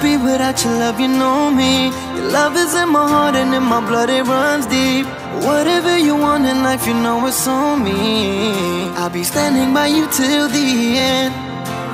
but I should love, you know me. Your love is in my heart and in my blood, it runs deep. Whatever you want in life, you know it's on me. I'll be standing by you till the end.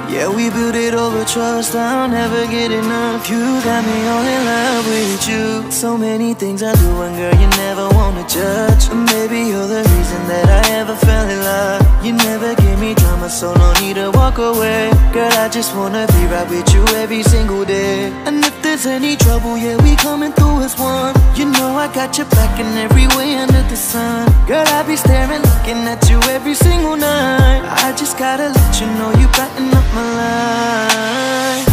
Yeah, we built it over trust, I'll never get enough. You got me all in love with you. So many things I do and girl, you never wanna judge. Maybe you're the reason that I ever fell in love. You never give me drama, so no need to walk away. Girl, I just wanna be right with you every single day. And if there's any trouble, yeah, we coming through as one. You know I got your back in every way under the sun. Girl, I be staring, looking at you every single night. I just gotta let you know you brighten up my life.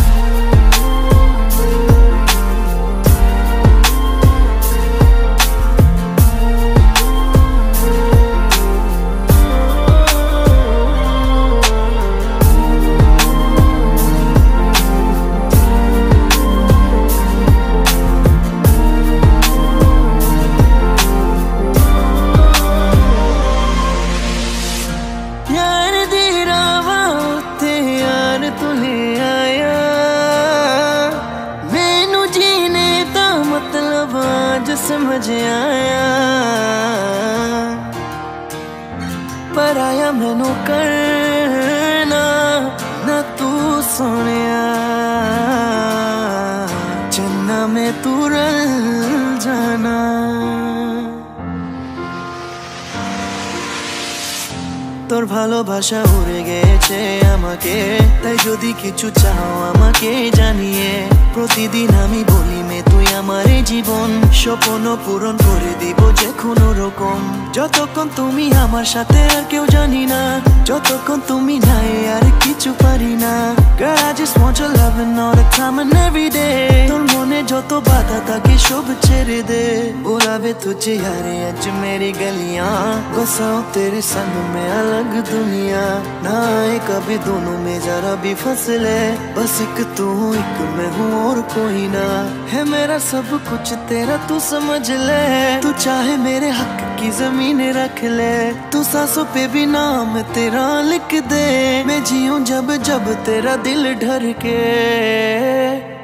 समझ आया पर आया मैनू करना ना तू सोनिया चन्ना में तू रल जाना তোর ভালোবাসা উড়ে গেছে আমাকে তাই যদি কিছু চাও আমাকে জানিয়ে প্রতিদিন আমি বলি মে তুই আমার জীবন স্বপ্ন পূরণ করে দিব যে কোনো রকম যতক্ষণ তুমি আমার সাথে আর কেউ জানি না যতক্ষণ তুমি নাই আর কিছু পারি না Girl I just want your loving all the time and every day তোর মনে যত বাধা থাকে সব ছেড়ে দে बुलावे तुझे यारे आज मेरी गलियां बसाओ तेरे संग में अलग दुनिया ना आए कभी दोनों में जरा भी फसले बस एक तू एक मैं हूँ और कोई ना है मेरा सब कुछ तेरा तू समझ ले तू चाहे मेरे हक की जमीन रख ले तू सांसों पे भी नाम तेरा लिख दे मैं जीऊं जब जब तेरा दिल ढर के